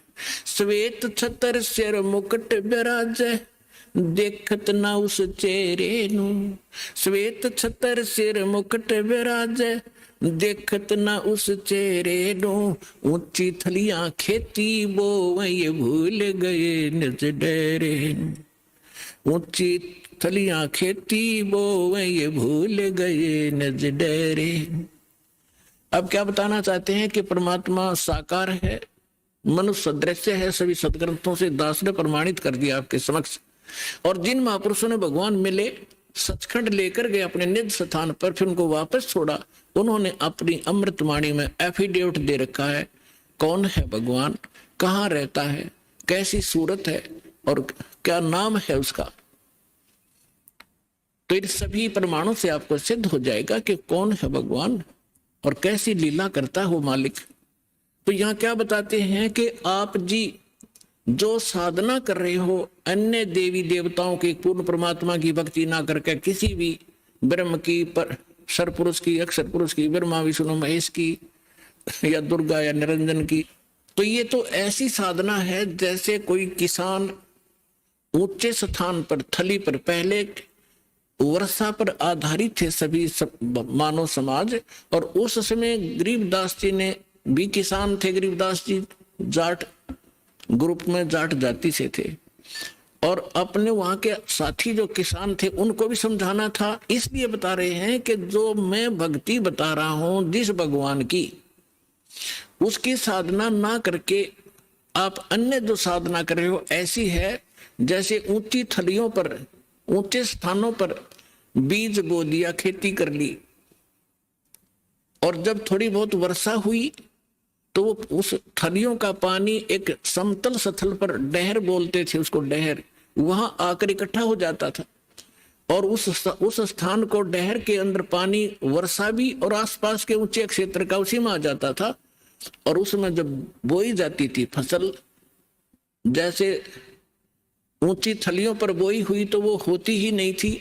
श्वेत छत्र सिर मुकुट विराजे, देखत ना उस चेहरे नू, श्वेत छत्र सिर मुकुट विराजे, देखत ना उस चेहरे नू, ऊंची थलियां खेती बो ये भूल गए निज डेरे, ऊंची थलियां खेती बो ये भूल गए निज डेरे। अब क्या बताना चाहते हैं कि परमात्मा साकार है, मनुष्य सदृश्य है, सभी सदग्रंथों से दास ने प्रमाणित कर दिया आपके समक्ष। और जिन महापुरुषों ने भगवान मिले, सचखंड लेकर गए अपने निज स्थान पर, फिर उनको वापस छोड़ा, उन्होंने अपनी अमृतवाणी में एफिडेविट दे रखा है कौन है भगवान, कहाँ रहता है, कैसी सूरत है और क्या नाम है उसका। तो इन सभी प्रमाणों से आपको सिद्ध हो जाएगा कि कौन है भगवान और कैसी लीला करता है वो मालिक। तो यहाँ क्या बताते हैं कि आप जी जो साधना कर रहे हो अन्य देवी देवताओं की, पूर्ण परमात्मा की भक्ति ना करके किसी भी ब्रह्म की, पर सरपुरुष की, अक्षर पुरुष की, ब्रह्मा विष्णु महेश की, या दुर्गा या निरंजन की। तो ये तो ऐसी साधना है जैसे कोई किसान ऊंचे स्थान पर, थली पर, पहले वर्षा पर आधारित थे सभी मानव समाज, और उस समय गरीबदास जी ने भी किसान थे। गरीबदास जी जाट ग्रुप में, जाट जाति से थे, और अपने वहां के साथी जो किसान थे उनको भी समझाना था। इसलिए बता रहे हैं कि जो मैं भक्ति बता रहा हूं जिस भगवान की, उसकी साधना ना करके आप अन्य जो साधना कर रहे हो ऐसी है जैसे ऊंची थलियों पर, ऊंचे स्थानों पर बीज बो दिया, खेती कर ली, और जब थोड़ी बहुत वर्षा हुई तो उस थलियों का पानी एक समतल स्थल पर, डहर बोलते थे उसको, डहर, वहां आकर इकट्ठा हो जाता था, और उस स्थान को, डहर के अंदर पानी, वर्षा भी और आसपास के ऊंचे क्षेत्र का उसी में आ जाता था। और उसमें जब बोई जाती थी फसल, जैसे ऊंची थलियों पर बोई हुई तो वो होती ही नहीं थी,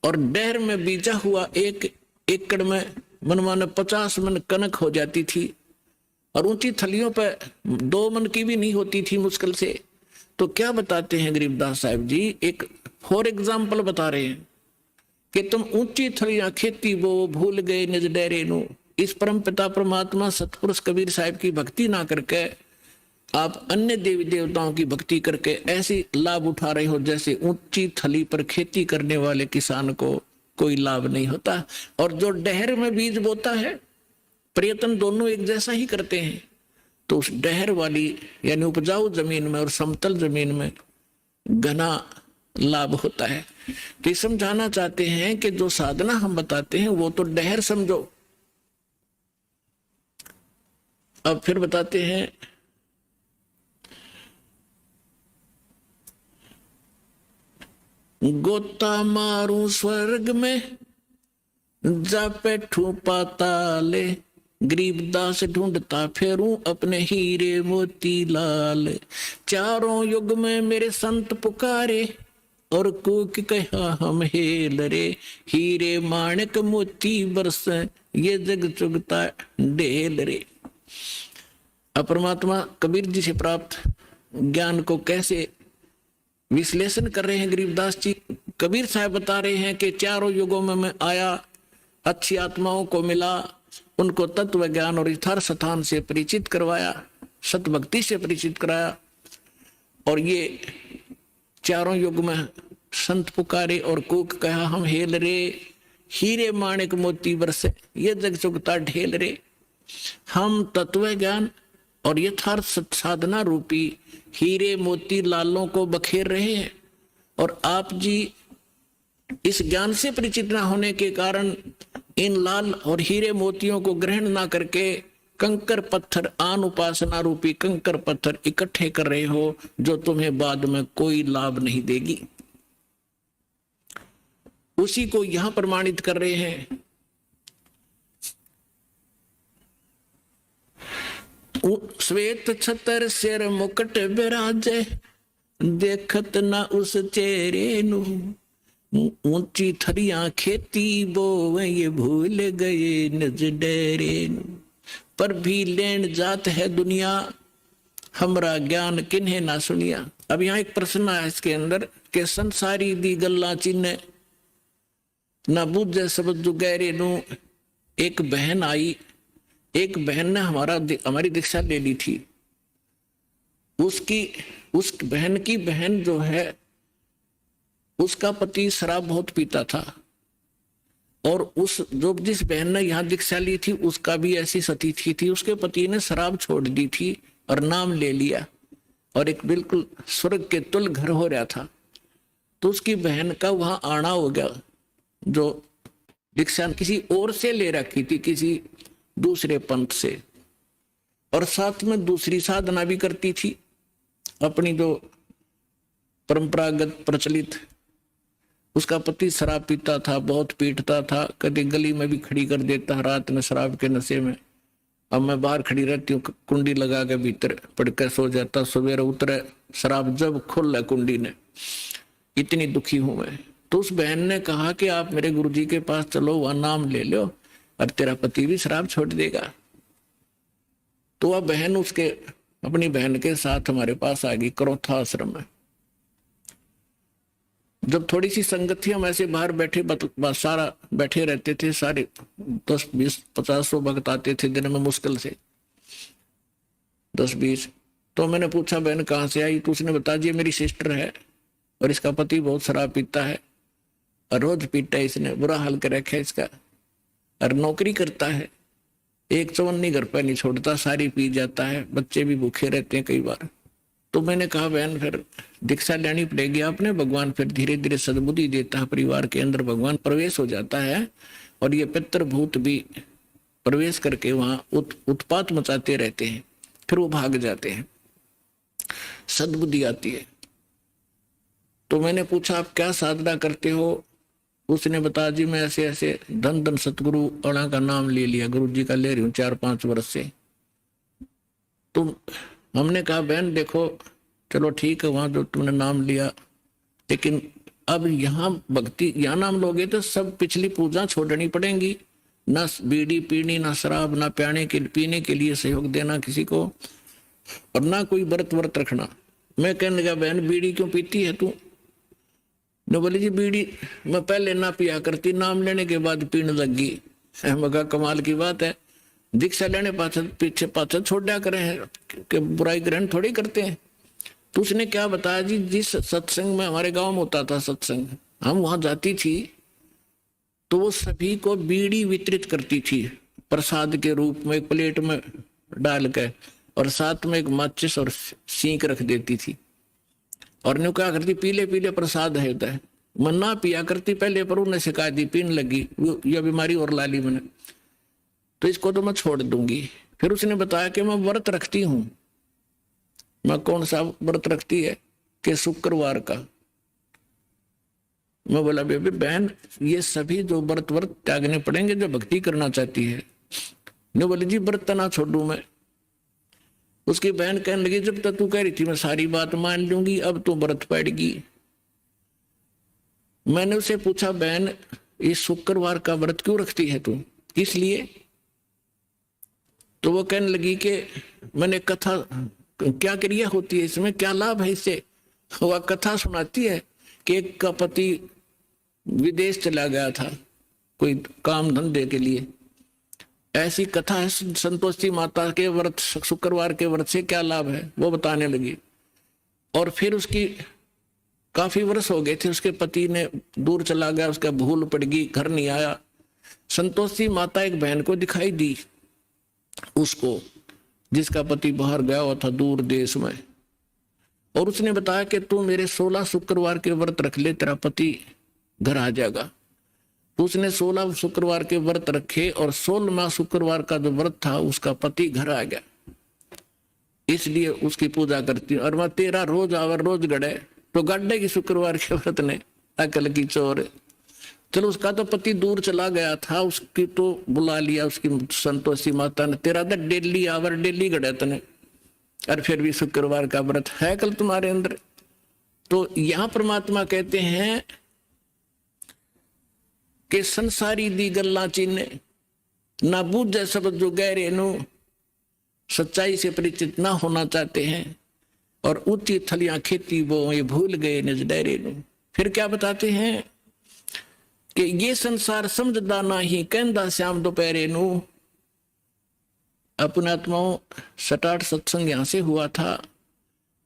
और डहर में बीजा हुआ 1 एकड़ में मनमाने 50 मन कनक हो जाती थी, और ऊंची थलियों पर 2 मन की भी नहीं होती थी मुश्किल से। तो क्या बताते हैं गरीबदास साहब जी, एक फॉर एग्जाम्पल बता रहे हैं कि तुम ऊंची थलियां खेती वो भूल गए निज डेरे नु। इस परम पिता परमात्मा सतपुरुष कबीर साहब की भक्ति ना करके आप अन्य देवी देवताओं की भक्ति करके ऐसी लाभ उठा रहे हो जैसे ऊंची थली पर खेती करने वाले किसान को कोई लाभ नहीं होता। और जो डहर में बीज बोता है, प्रयत्न दोनों एक जैसा ही करते हैं, तो उस डहर वाली यानी उपजाऊ जमीन में और समतल जमीन में घना लाभ होता है। तो ये समझाना चाहते हैं कि जो साधना हम बताते हैं वो तो डहर समझो। अब फिर बताते हैं, गोता मारू स्वर्ग में जा बैठू पाताले, गरीबदास ढूंढता फेरूं अपने हीरे मोती लाल। चारों युग में मेरे संत पुकारे और कूक कहा हम हेल रे, हीरे माणिक मोती बरस ये जग चुगता ढेल रे। अब परमात्मा कबीर जी से प्राप्त ज्ञान को कैसे विश्लेषण कर रहे हैं गरीबदास जी। कबीर साहब बता रहे हैं कि चारों युगों में मैं आया, अच्छी आत्माओं को मिला, उनको तत्व ज्ञान और यथार्थ स्थान से परिचित करवाया, सत भक्ति से परिचित कराया, और ये चारों युग में संत पुकारे और कूक कहा हम हेल रे, हीरे माणिक मोती बरसे ये जग चुगता ढेल रे। हम तत्व ज्ञान और यथार्थ साधना रूपी हीरे मोती लालों को बखेर रहे हैं, और आप जी इस ज्ञान से परिचित न होने के कारण इन लाल और हीरे मोतियों को ग्रहण ना करके कंकर पत्थर, आन उपासना रूपी कंकर पत्थर इकट्ठे कर रहे हो, जो तुम्हें बाद में कोई लाभ नहीं देगी। उसी को यहां प्रमाणित कर रहे हैं। श्वेत छतर सिर मुकुट बिराजे, देखत ना उस चेहरे नु, ऊंची थरियां खेती बोवे ये भूल गए निज डेरे नु। पर भी लेन जात है दुनिया, हमरा ज्ञान किन्हे ना सुनिया। अब यहाँ एक प्रश्न है इसके अंदर कि संसारी दी गल्ला चिन्ह ना बुझे सबद गहरे नु। एक बहन आई, एक बहन ने हमारी दीक्षा ले ली थी। उस बहन की बहन जो है, उसका पति शराब बहुत पीता था, और जिस बहन ने यहाँ दीक्षा ली थी उसका भी ऐसी सतीथी थी। उसके पति ने शराब छोड़ दी थी और नाम ले लिया, और एक बिल्कुल स्वर्ग के तुल्य घर हो रहा था। तो उसकी बहन का वहां आना हो गया, जो दीक्षा किसी और से ले रखी थी, किसी दूसरे पंथ से, और साथ में दूसरी साधना भी करती थी अपनी जो परंपरागत प्रचलित। उसका पति शराब पीता था, बहुत पीटता था, कभी गली में भी खड़ी कर देता रात में शराब के नशे में। अब मैं बाहर खड़ी रहती हूँ, कुंडी लगा के भीतर पड़कर सो जाता, सवेरे उतरे शराब जब खुल कुंडी ने, इतनी दुखी हूं मैं। तो उस बहन ने कहा कि आप मेरे गुरुजी के पास चलो, वहां नाम ले लो और तेरा पति भी शराब छोड़ देगा। तो वह बहन उसके अपनी बहन के साथ हमारे पास आ गई करोथा आश्रम में। जब थोड़ी सी संगत थी, हम ऐसे बाहर बैठे सारा बैठे रहते थे, सारे 10 20 50 100 भक्त आते थे दिन में, मुश्किल से 10 20। तो मैंने पूछा बहन कहाँ से आई? तो उसने बता दिया मेरी सिस्टर है और इसका पति बहुत शराब पीता है और रोज पीता है, इसने बुरा हाल कर रखा है इसका, और नौकरी करता है, एक चवन्नी घर पर नहीं छोड़ता, सारी पी जाता है, बच्चे भी भूखे रहते हैं कई बार। तो मैंने कहा बहन फिर दीक्षा लेनी पड़ेगी आपने, भगवान फिर धीरे धीरे सद्बुद्धि देता है, परिवार के अंदर भगवान प्रवेश हो जाता है और ये पितृभूत भी प्रवेश करके वहां उत्पात मचाते रहते हैं, फिर वो भाग जाते हैं, सद्बुद्धि आती है। तो मैंने पूछा आप क्या साधना करते हो? उसने बता जी मैं ऐसे ऐसे धन धन सतगुरु अणा का नाम ले लिया, गुरु जी का ले रही हूँ 4-5 वर्ष से। तो हमने कहा बहन देखो चलो ठीक है, वहां जो तुमने नाम लिया, लेकिन अब यहाँ भक्ति, यहाँ नाम लोगे तो सब पिछली पूजा छोड़नी पड़ेगी, ना बीड़ी पीनी, ना शराब, ना पीने के लिए सहयोग देना किसी को, और ना कोई व्रत रखना। मैं कहने लगा बहन बीड़ी क्यों पीती है तू? ने बोली जी बीड़ी मैं पहले ना पिया करती, नाम लेने के बाद पीने लगी। मगा कमाल की बात है, दीक्षा लेने पीछे पाछे छोड़ दिया करे हैं कि बुराई ग्रहण थोड़ी करते हैं। तो उसने क्या बताया जी, जिस सत्संग में हमारे गांव में होता था सत्संग, हम वहां जाती थी तो वो सभी को बीड़ी वितरित करती थी प्रसाद के रूप में, एक प्लेट में डाल के, और साथ में एक माचिस और सींक रख देती थी, और न्यू क्या करती पीले पीले प्रसाद है होता है, मैं ना पिया करती पहले, पर उन्हें शिकायत दी, पीने लगी, यह बीमारी और ला ली मैंने, तो इसको तो मैं छोड़ दूंगी। फिर उसने बताया कि मैं व्रत रखती हूँ। मैं कौन सा व्रत रखती है? कि शुक्रवार का। मैं बोला बेबी बहन ये सभी जो व्रत त्यागने पड़ेंगे जो भक्ति करना चाहती है। ने बोले जी व्रत ना छोड़ू मैं। उसकी बहन कहने लगी जब तक तू कह रही थी मैं सारी बात मान लूंगी, अब तो व्रत पड़ेगी। मैंने उसे पूछा बहन इस शुक्रवार का व्रत क्यों रखती है तू, किस लिए? तो वो कहने लगी कि मैंने कथा, क्या क्रिया होती है इसमें, क्या लाभ है इससे? वह कथा सुनाती है कि एक का पति विदेश चला गया था कोई काम धंधे के लिए, ऐसी कथा है संतोषी माता के व्रत, शुक्रवार के व्रत से क्या लाभ है वो बताने लगी। और फिर उसकी काफी वर्ष हो गए थे, उसके पति ने दूर चला गया, उसका भूल पड़ गई, घर नहीं आया। संतोषी माता एक बहन को दिखाई दी उसको, जिसका पति बाहर गया हुआ था दूर देश में, और उसने बताया कि तू मेरे 16 शुक्रवार के व्रत रख ले, तेरा पति घर आ जाएगा। तो उसने 16 शुक्रवार के व्रत रखे और 16वां शुक्रवार का जो व्रत था उसका पति घर आ गया, इसलिए उसकी पूजा करती हूँ। और मैं 13 रोज आवर रोज गड़े तो गड्ढे की शुक्रवार के व्रत ने अकल की चोर। चलो उसका तो पति दूर चला गया था, उसकी तो बुला लिया उसकी संतोषी माता ने, तेरा तो डेली आवर डेली गड़े तने, और फिर भी शुक्रवार का व्रत है कल तुम्हारे अंदर। तो यहां परमात्मा कहते हैं कि संसारी दी गल्ला चीने ना बूझे सब जो गहरे नु, सच्चाई से परिचित ना होना चाहते हैं, और ऊंची थलियां खेती वो ये भूल गए निज डेरे नु। फिर क्या बताते हैं कि ये संसार समझदा ना ही कहंदा श्याम दोपहरे नु। अपने आत्माओं 67 सत्संग यहां से हुआ था।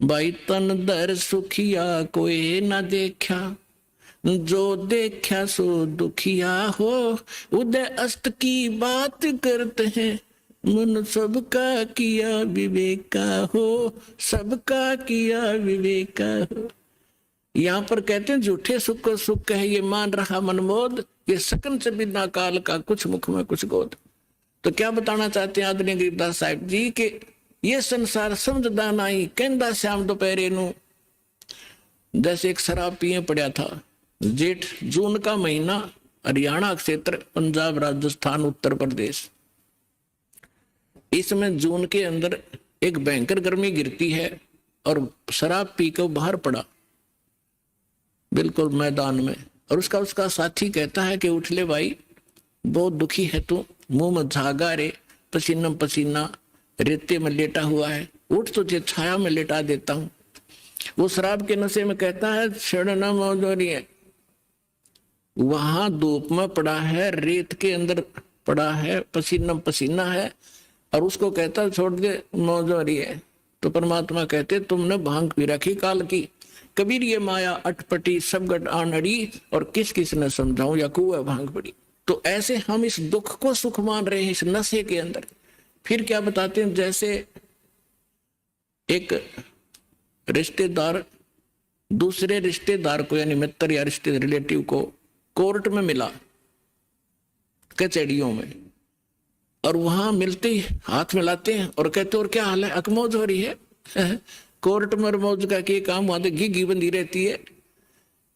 भाई तन दर सुखिया कोई ना देखा, जो देखा सो दुखिया हो, उदय अस्त की बात करते हैं, मन सबका किया विवेका हो, सबका किया विवेका हो। यहाँ पर कहते हैं झूठे सुख को सुख है ये मान रहा मनमोद, ये सकन से बिना काल का कुछ मुख में कुछ गोद। तो क्या बताना चाहते हैं आदरणीय गरीबदास साहिब जी के ये संसार समझदा नहीं कहंदा श्याम दोपहरे नु। जैसे एक शराब पिए पड़ा था, जेठ जून का महीना, हरियाणा क्षेत्र, पंजाब, राजस्थान, उत्तर प्रदेश, इसमें जून के अंदर एक भयंकर गर्मी गिरती है और शराब पीकर बाहर पड़ा बिल्कुल मैदान में, और उसका उसका साथी कहता है कि उठ ले भाई, बहुत दुखी है तू, मुंह में झागा रे, पसीना पसीना रेते में लेटा हुआ है, उठ तुझे छाया में लेटा देता हूं। वो शराब के नशे में कहता है छेड़ना मौजूरी है, वहां धूप में पड़ा है, रेत के अंदर पड़ा है, पसीना पसीना है, और उसको कहता छोड़ दे मौजूरी है। तो परमात्मा कहते तुमने भांग पी रखी काल की, कबीर ये माया अटपटी सब गट आनड़ी, और किस किस ने समझाऊं या कुआ भांग पड़ी। तो ऐसे हम इस दुख को सुख मान रहे हैं इस नशे के अंदर। फिर क्या बताते हैं, जैसे एक रिश्तेदार दूसरे रिश्तेदार को यानी मित्र या रिश्ते रिलेटिव को कोर्ट में मिला, कचहरियों में, और वहां मिलते ही हाथ मिलाते हैं और कहते और क्या हाल है, अकमौज हो रही है। कोर्ट में मौज का क्या काम, वहां तो घी बंधी रहती है,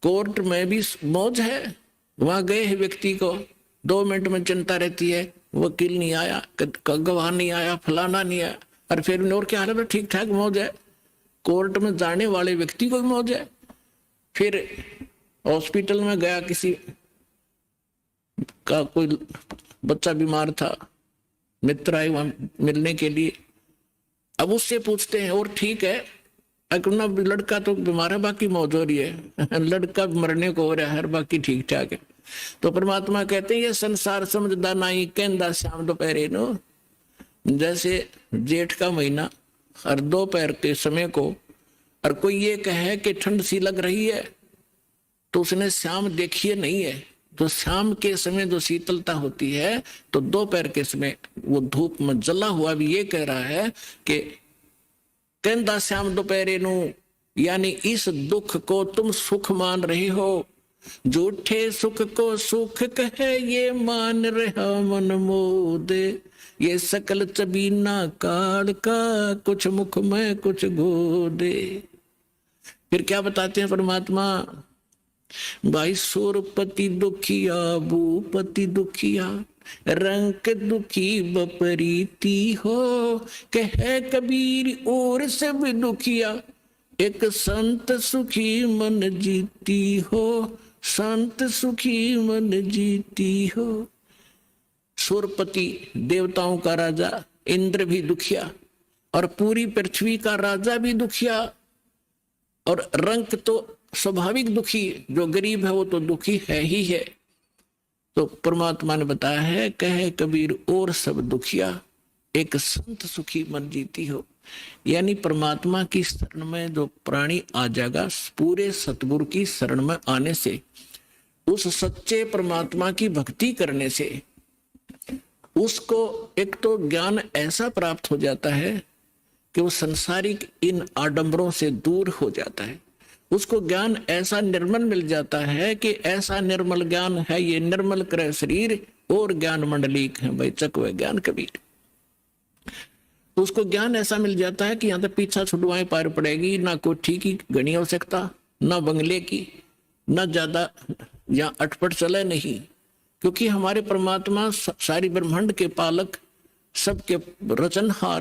कोर्ट में भी मौज है। वहां गए हैं व्यक्ति को 2 मिनट में चिंता रहती है, वकील नहीं आया, गवाह नहीं आया, फलाना नहीं आया, और फिर और क्या हाल है, ठीक ठाक मौज है। कोर्ट में जाने वाले व्यक्ति को भी मौज है। फिर हॉस्पिटल में गया, किसी का कोई बच्चा बीमार था, मित्र आए वहां मिलने के लिए, अब उससे पूछते हैं और ठीक है, अपना लड़का तो बीमार है बाकी मौज हो रही है, लड़का मरने को हो रहा है बाकी ठीक ठाक है। तो परमात्मा कहते हैं ये संसार समझदा नहीं, कहंदा शाम दोपहरे नो। जैसे जेठ का महीना और दोपहर के समय को, और कोई ये कहे कि ठंड सी लग रही है, तो उसने शाम देखी नहीं है। तो शाम के समय जो शीतलता होती है, तो दोपहर के समय वो धूप में जला हुआ भी ये कह रहा है कि कहंदा शाम दोपहरे नु, यानी इस दुख को तुम सुख मान रहे हो, झूठे सुख को सुख कहे ये मान रहा मन मोदे, ये सकल चबीना काल का, कुछ मुख में कुछ गोदे। फिर क्या बताते हैं परमात्मा, भाई सुरपति दुखिया भूपति दुखिया, रंग दुखी बपरीती हो, कहे कबीर और सब दुखिया, एक संत सुखी मन जीती हो, संत सुखी मन जीती हो। सुरपति देवताओं का राजा इंद्र भी दुखिया, और पूरी पृथ्वी का राजा भी दुखिया, और रंग तो स्वाभाविक दुखी, जो गरीब है वो तो दुखी है ही है। तो परमात्मा ने बताया है, कहे कबीर और सब दुखिया, एक संत सुखी मन जीती हो। यानी परमात्मा की शरण में जो प्राणी आ जाएगा, पूरे सतगुरु की शरण में आने से, उस सच्चे परमात्मा की भक्ति करने से, उसको एक तो ज्ञान ऐसा प्राप्त हो जाता है कि वो संसारिक इन आडंबरों से दूर हो जाता है। उसको ज्ञान ऐसा निर्मल मिल जाता है कि ऐसा निर्मल ज्ञान है, ये निर्मल करे शरीर और ज्ञान मंडलीक है, भाई चकवे ज्ञान कबीर। तो उसको ज्ञान ऐसा मिल जाता है कि यहाँ तक पीछा छुड़वाएं पार पड़ेगी, ना कोठी की घनी आवश्यकता, ना बंगले की, ना ज्यादा या अटपट चले नहीं, क्योंकि हमारे परमात्मा सारी ब्रह्मांड के पालक, सबके रचनहार